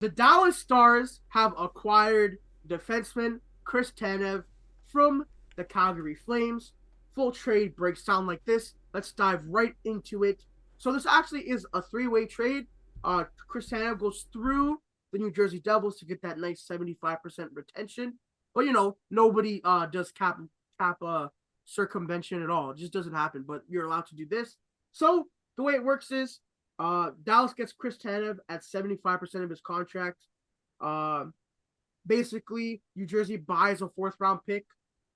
The Dallas Stars have acquired defenseman Chris Tanev from the Calgary Flames. Full trade breaks down like this. Let's dive right into it. So this actually is a three-way trade. Chris Tanev goes through the New Jersey Devils to get that nice 75% retention. But nobody does cap circumvention at all. It just doesn't happen. But you're allowed to do this. So the way it works is Dallas gets Chris Tanev at 75% of his contract. Basically, New Jersey buys a fourth-round pick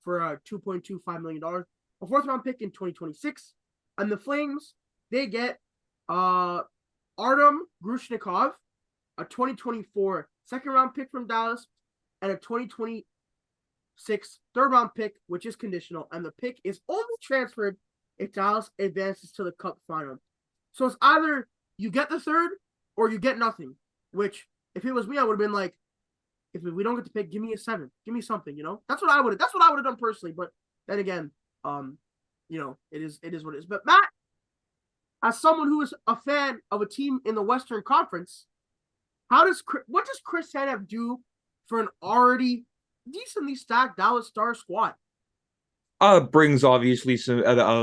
for $2.25 million. A fourth-round pick in 2026. And the Flames, they get Artem Grushnikov, a 2024 second-round pick from Dallas, and a 2026 third-round pick, which is conditional. And the pick is only transferred if Dallas advances to the Cup final. So it's either you get the third or you get nothing, which if it was me, I would have been like, if we don't get the pick, give me a 7. Give me something, That's what I would have done personally. But then again, it is what it is. But Matt, as someone who is a fan of a team in the Western Conference, what does Chris Tanev do for an already decently stacked Dallas Stars squad? Brings obviously some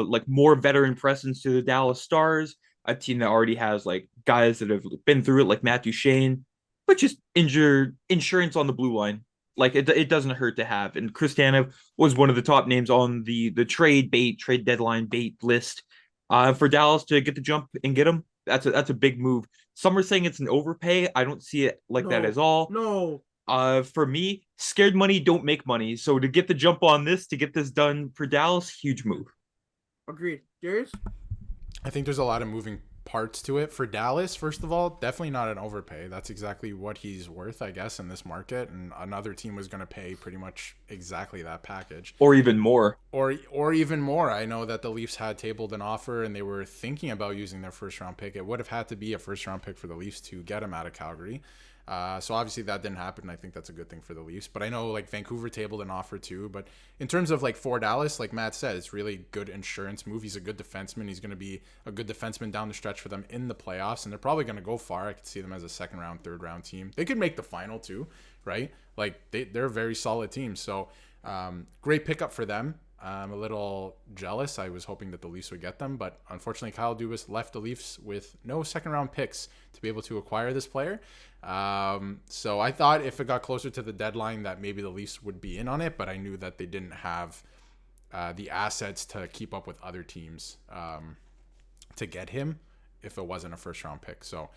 like more veteran presence to the Dallas Stars, a team that already has like guys that have been through it, like Matt Duchene, but just insurance on the blue line. Like it doesn't hurt to have. And Chris Tanev was one of the top names on the trade deadline bait list. For Dallas to get the jump and get him, that's a big move. Some are saying it's an overpay. I don't see it like that at all. No. For me, scared money don't make money. So to get the jump on this, to get this done for Dallas, huge move. Agreed. Darius? I think there's a lot of moving parts to it. For Dallas, first of all, definitely not an overpay. That's exactly what he's worth, I guess, in this market. And another team was going to pay pretty much exactly that package. Or even more. Or even more. I know that the Leafs had tabled an offer and they were thinking about using their first-round pick. It would have had to be a first-round pick for the Leafs to get him out of Calgary. So obviously that didn't happen. I think that's a good thing for the Leafs. But I know like Vancouver tabled an offer too. But in terms of like for Dallas, like Matt said, it's really good insurance move. He's a good defenseman. He's going to be a good defenseman down the stretch for them in the playoffs. And they're probably going to go far. I could see them as a second round, third round team. They could make the final too, right? Like they're a very solid team. So great pickup for them. I'm a little jealous. I was hoping that the Leafs would get them, but unfortunately Kyle Dubas left the Leafs with no second round picks to be able to acquire this player. So I thought if it got closer to the deadline that maybe the Leafs would be in on it, but I knew that they didn't have the assets to keep up with other teams to get him if it wasn't a first round pick. So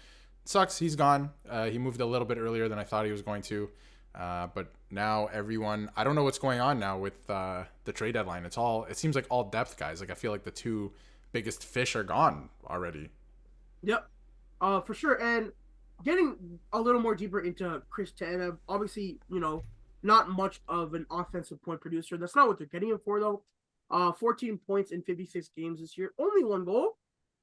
it sucks. He's gone. He moved a little bit earlier than I thought he was going to. But now everyone, I don't know what's going on now with the trade deadline. It seems like all depth guys. Like I feel like the two biggest fish are gone already. Yep, for sure. And getting a little more deeper into Chris Tanev, obviously, not much of an offensive point producer. That's not what they're getting him for, though. 14 points in 56 games this year, only 1 goal.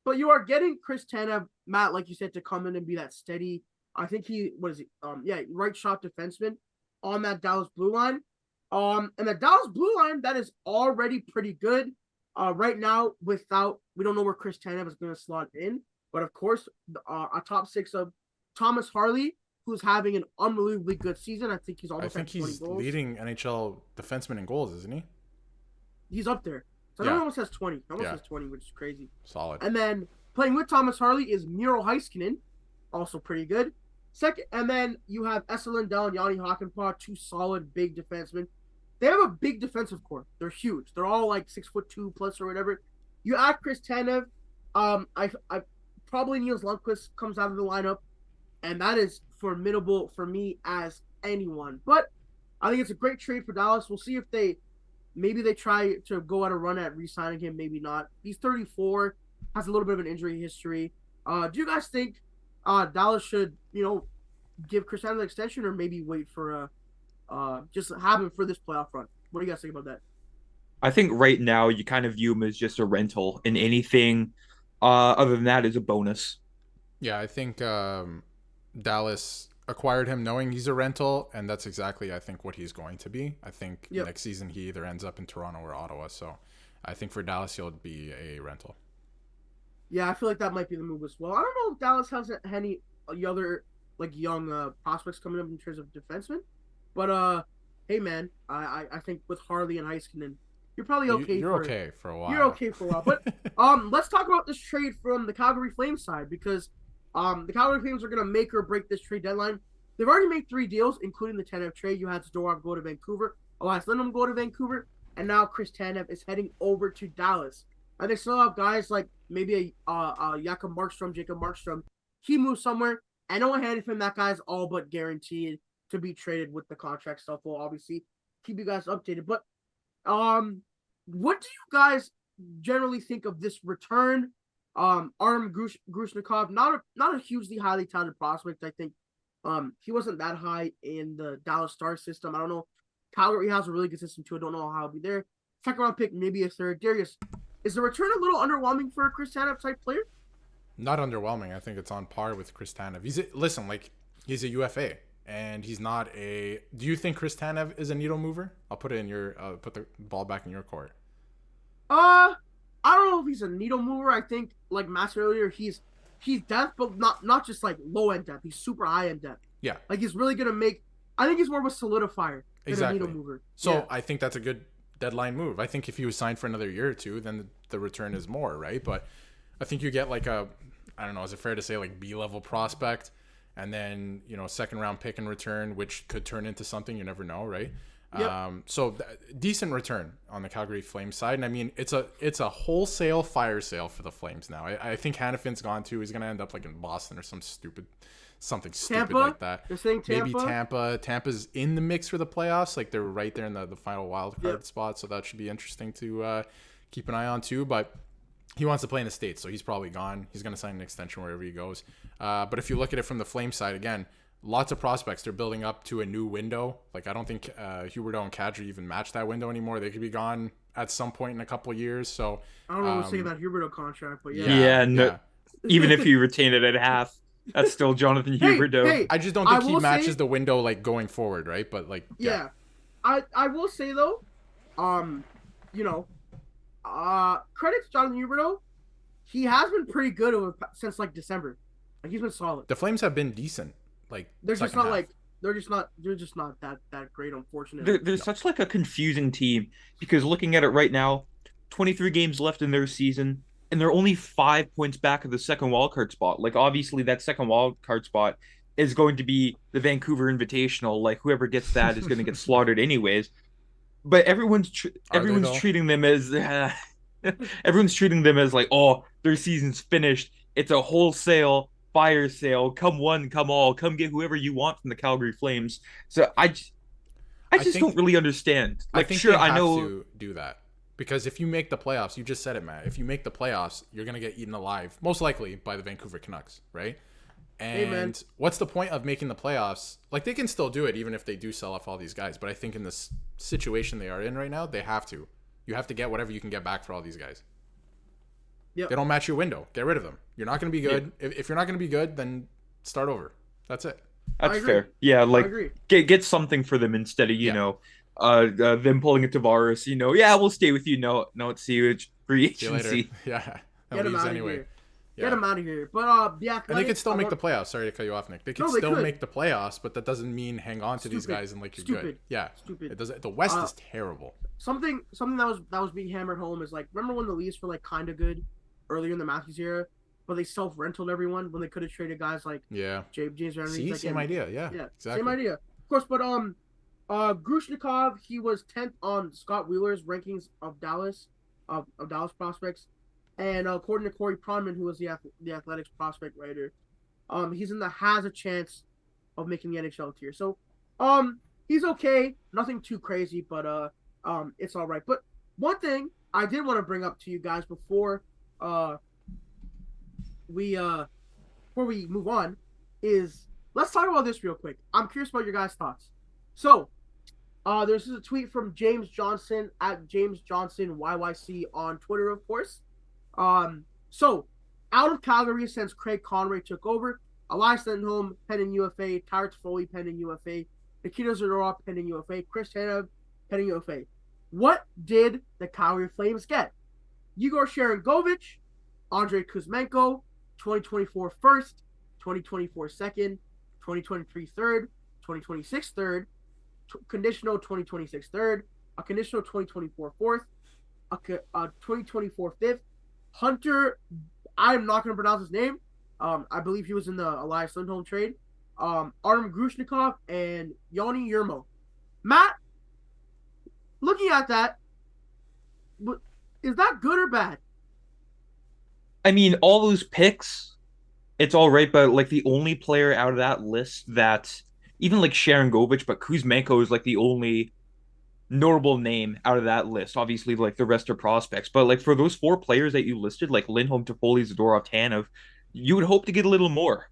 But you are getting Chris Tanev, Matt, like you said, to come in and be that steady. I think right shot defenseman on that Dallas blue line. And the Dallas blue line, that is already pretty good. Right now, we don't know where Chris Tanev is going to slot in. But of course, a top 6 of Thomas Harley, who's having an unbelievably good season. I think he's almost at 20 goals. Leading NHL defenseman in goals, isn't he? He's up there. So he almost has 20. Has 20, which is crazy. Solid. And then playing with Thomas Harley is Miro Heiskanen, also pretty good. Second, and then you have Esa Lindell and Yanni Hakanpää, 2 solid big defensemen. They have a big defensive core. They're huge. They're all like 6'2" plus or whatever. You add Chris Tanev. I probably Niels Lundqvist comes out of the lineup, and that is formidable for me as anyone. But I think it's a great trade for Dallas. We'll see if they try to go on a run at re-signing him. Maybe not. He's 34, has a little bit of an injury history. Do you guys think Dallas should, give Chris Tanev an extension, or maybe wait for just have him for this playoff run? What do you guys think about that? I think right now you kind of view him as just a rental, and anything other than that is a bonus. Yeah, I think Dallas acquired him knowing he's a rental, and that's exactly, I think, what he's going to be. I think next season he either ends up in Toronto or Ottawa. So I think for Dallas, he'll be a rental. Yeah, I feel like that might be the move as well. I don't know if Dallas has any other like young prospects coming up in terms of defensemen. But hey man, I think with Harley and Heiskanen, you're probably okay. You're okay for a while. You're okay for a while. But let's talk about this trade from the Calgary Flames side, because the Calgary Flames are gonna make or break this trade deadline. They've already made 3 deals, including the Tanev trade. You had Zadorov go to Vancouver, Elias Lindholm go to Vancouver, and now Chris Tanev is heading over to Dallas. And they still have guys like maybe Jakob Markstrom, Jacob Markstrom. He moves somewhere. I know ahead of him that guy's all but guaranteed to be traded with the contract stuff. We'll obviously keep you guys updated. But what do you guys generally think of this return? Artem Grushnikov, not a hugely highly talented prospect. I think he wasn't that high in the Dallas Stars system. I don't know. Calgary has a really good system too. I don't know how he'll be there. Second round pick, maybe a third. Darius, is the return a little underwhelming for a Chris Tanev type player? Not underwhelming. I think it's on par with Chris Tanev. He's a UFA, and he's not a. Do you think Chris Tanev is a needle mover? I'll put the ball back in your court. I don't know if he's a needle mover. I think, like Matt said earlier, he's depth, but not just like low end depth. He's super high end depth. Yeah, like he's really gonna make. I think he's more of a solidifier than a needle mover. So yeah. I think that's a good deadline move. I think if he was signed for another year or two, then the return is more, right? But I think you get like I don't know, is it fair to say like B-level prospect, and then, second round pick in return, which could turn into something, you never know, right? Yep. So decent return on the Calgary Flames side. And I mean, it's a wholesale fire sale for the Flames now. I think Hannafin's gone too. He's going to end up like in Boston or something stupid Tampa? like that. You're saying Tampa? Maybe Tampa. Tampa's in the mix for the playoffs. Like they're right there in the final wild card spot. So that should be interesting to keep an eye on too. But he wants to play in the States, so he's probably gone. He's going to sign an extension wherever he goes. But if you look at it from the Flames side, again, lots of prospects. They're building up to a new window. Like, I don't think Huberdeau and Kadri even match that window anymore. They could be gone at some point in a couple of years. So I don't know what's saying about Huberdeau contract, but even if you retain it at half, that's still Jonathan Huberdeau. Hey, I just don't think he matches the window like going forward, right? But like, I will say though, credit to Jonathan Huberdeau. He has been pretty good since like December. Like he's been solid. The Flames have been decent. Like they're just not that great, unfortunately. They're such like a confusing team, because looking at it right now, 23 games left in their season, and they're only 5 points back of the second wildcard spot. Like obviously that second wildcard spot is going to be the Vancouver Invitational. Like whoever gets that is going to get slaughtered anyways. But everyone's treating them as like, oh, their season's finished. It's a wholesale fire sale. Come one, come all. Come get whoever you want from the Calgary Flames. So I just don't really understand. Like, sure, I know to do that, because if you make the playoffs, you just said it, Matt. If you make the playoffs, you're gonna get eaten alive, most likely by the Vancouver Canucks, right? And what's the point of making the playoffs? Like, they can still do it even if they do sell off all these guys. But I think in this situation they are in right now, they have to. You have to get whatever you can get back for all these guys. Yep. They don't match your window. Get rid of them. You're not going to be good. Yep. If you're not going to be good, then start over. That's it. That's fair. Yeah, like get something for them instead of them pulling a Tavares. We'll stay with you. No, it's see you free agency. Yeah, get him out anyway. Here. Yeah. Get him out of here. But and they could still make the playoffs. Sorry to cut you off, Nick. They could still make the playoffs, but that doesn't mean hang on to these guys and like you're good. Yeah, stupid. It doesn't. The West is terrible. Something that was being hammered home is like, remember when the Leafs were like kind of good earlier in the Matthews era, but they self-rentaled everyone when they could have traded guys like James Rennie. See, same idea. Yeah, exactly. Same idea. Of course, but Grushnikov, he was 10th on Scott Wheeler's rankings of Dallas prospects. And according to Corey Pronman, who was the Athletics prospect writer, he's has a chance of making the NHL tier. So, he's okay. Nothing too crazy, but it's all right. But one thing I did want to bring up to you guys before we move on is, let's talk about this real quick. I'm curious about your guys' thoughts. So, this is a tweet from James Johnson at James Johnson YYC on Twitter, of course. So, out of Calgary since Craig Conway took over, Elias Lindholm, pending UFA, Tyler Toffoli, pending UFA, Nikita Zadorov, pending UFA, Chris Tanev, pending UFA. What did the Calgary Flames get? Igor Sharangovich, Andrei Kuzmenko, 2024 first, 2024 second, 2023 third, 2026 third, conditional 2026 third, a conditional 2024 fourth, a 2024 fifth. Hunter, I'm not going to pronounce his name. I believe he was in the Elias Lindholm trade. Artem Grushnikov and Yoni Yermo. Matt, looking at that, is that good or bad? I mean, all those picks, it's all right, but like the only player out of that list that even like Sharon Govich, but Kuzmenko is like the only notable name out of that list. Obviously, like the rest are prospects, but like for those four players that you listed, like Lindholm, Toffoli, Zadorov, Tanev, you would hope to get a little more.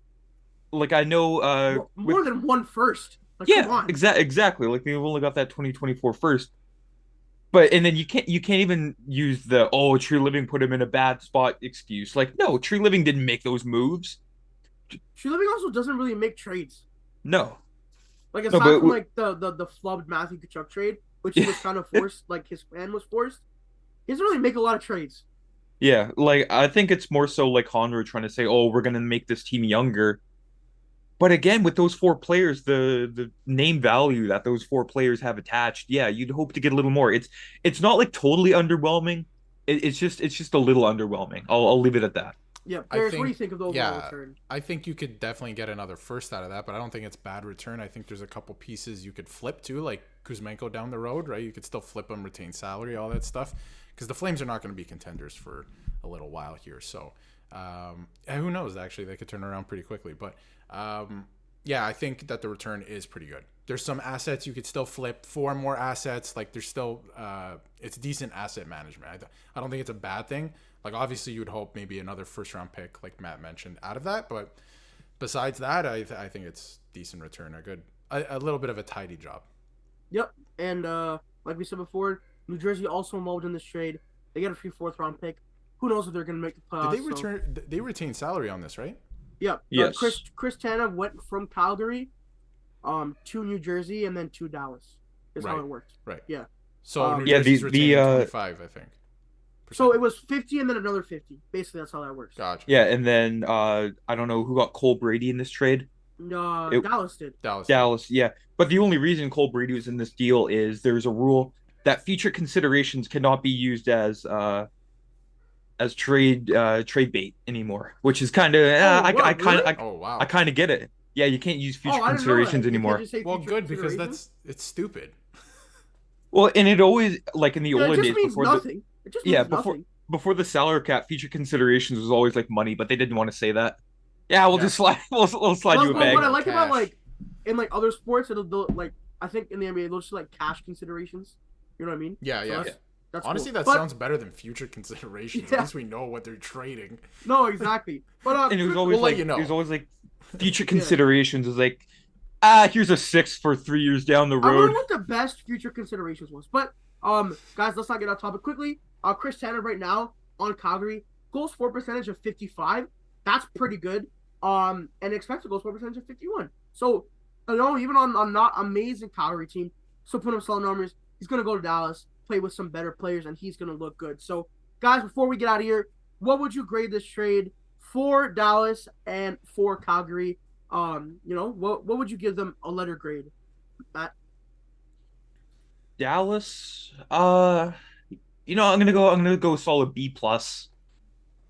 Like I know, more than one first. Like, yeah, come on. exactly. Like they've only got that 2024 first. But and then you can't even use the Tree Living put him in a bad spot excuse. Like no, Tree Living didn't make those moves. Tree Living also doesn't really make trades. No. Like aside from like the flubbed Matthew Tkachuk trade, which he was kind of forced, like his plan was forced. He doesn't really make a lot of trades. Yeah, like I think it's more so like Honor trying to say, "Oh, we're gonna make this team younger." But again, with those four players, the name value that those four players have attached, yeah, you'd hope to get a little more. It's not like totally underwhelming. It's just a little underwhelming. I'll leave it at that. Yeah, Darius, what do you think of the overall return? I think you could definitely get another first out of that, but I don't think it's bad return. I think there's a couple pieces you could flip to, like Kuzmenko down the road, right? You could still flip him, retain salary, all that stuff, because the Flames are not going to be contenders for a little while here. So who knows? Actually, they could turn around pretty quickly. But yeah, I think that the return is pretty good. There's some assets you could still flip, 4 more assets. Like there's still it's decent asset management. I don't think it's a bad thing. Like obviously you would hope maybe another first round pick, like Matt mentioned, out of that. But besides that, I think it's decent return. A little bit of a tidy job. Yep, and like we said before, New Jersey also involved in this trade. They get a free 4th round pick. Who knows if they're going to make the playoffs? Did they return? So. They retain salary on this, right? Yeah. Yes. Chris Tanev went from Calgary, to New Jersey and then to Dallas. Is how it worked. Right. Yeah. So New Jersey's retaining 25, I think. So it was 50 and then another 50. Basically, that's how that works. Gotcha. Yeah, and then I don't know who got Cole Brady in this trade. Dallas did. Dallas, yeah. But the only reason Cole Brady was in this deal is there's a rule that future considerations cannot be used as trade bait anymore, which is kind of I kind of get it. Yeah, you can't use future considerations anymore. Well, good because it's stupid. Well, and it always like in the olden days before nothing. It just means nothing. Before the salary cap, future considerations was always like money, but they didn't want to say that. Yeah, we'll just slide. We'll slide you a bag. What I like about like in like other sports, they'll like I think in the NBA they'll just like cash considerations. You know what I mean? Yeah. That's honestly cool. That sounds better than future considerations. At least we know what they're trading. No, exactly. But and it was always it was always like future considerations is like here's a 6 for 3 years down the road. I wonder what the best future considerations was. But guys, let's not get off topic quickly. Chris Tanev right now on Calgary, goals for percentage of 55. That's pretty good. And expected goals for percentage of 51. So, you know, even on not amazing Calgary team, so put him solid numbers. He's gonna go to Dallas, play with some better players, and he's gonna look good. So, guys, before we get out of here, what would you grade this trade for Dallas and for Calgary? You know, what would you give them a letter grade, Matt? Dallas, you know, I'm gonna go solid B plus,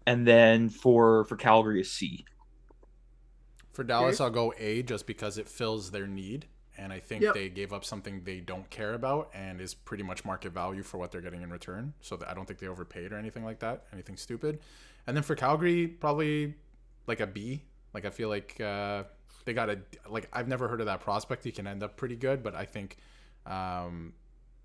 and then for Calgary a C. For Dallas, I'll go A just because it fills their need, and I think they gave up something they don't care about and is pretty much market value for what they're getting in return. So I don't think they overpaid or anything like that, anything stupid. And then for Calgary, probably like a B. Like I feel like they got I've never heard of that prospect. He can end up pretty good, but I think.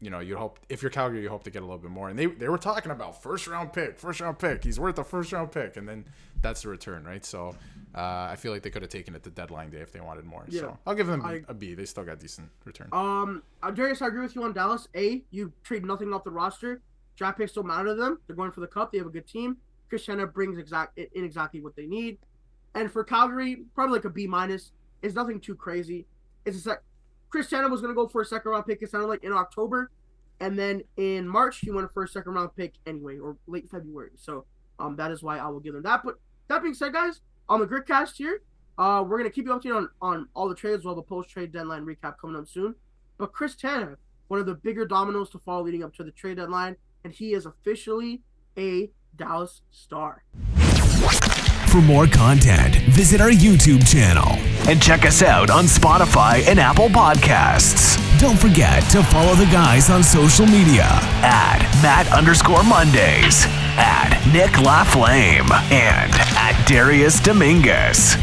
You know, you hope if you're Calgary, you hope to get a little bit more. And they were talking about first round pick. He's worth a first round pick, and then that's the return, right? So I feel like they could have taken it to deadline day if they wanted more. Yeah. So I'll give them a B. They still got decent return. Darius, I agree with you on Dallas. A, you trade nothing off the roster. Draft picks don't matter to them. They're going for the cup. They have a good team. Chris Tanev brings exactly what they need. And for Calgary, probably like a B minus. It's nothing too crazy. It's a Chris Tanev was going to go for a second round pick. It sounded like in October, and then in March he went for a second round pick anyway, or late February. So that is why I will give them that. But that being said, guys, on the Gritcast here, We're gonna keep you updated on all the trades, while the post-trade deadline recap coming up soon. But Chris Tanev, one of the bigger dominoes to fall leading up to the trade deadline, and he is officially a Dallas Star. For more content, visit our YouTube channel and check us out on Spotify and Apple Podcasts. Don't forget to follow the guys on social media at Matt_Mondays, at Nick LaFlame, and at Darius Dominguez.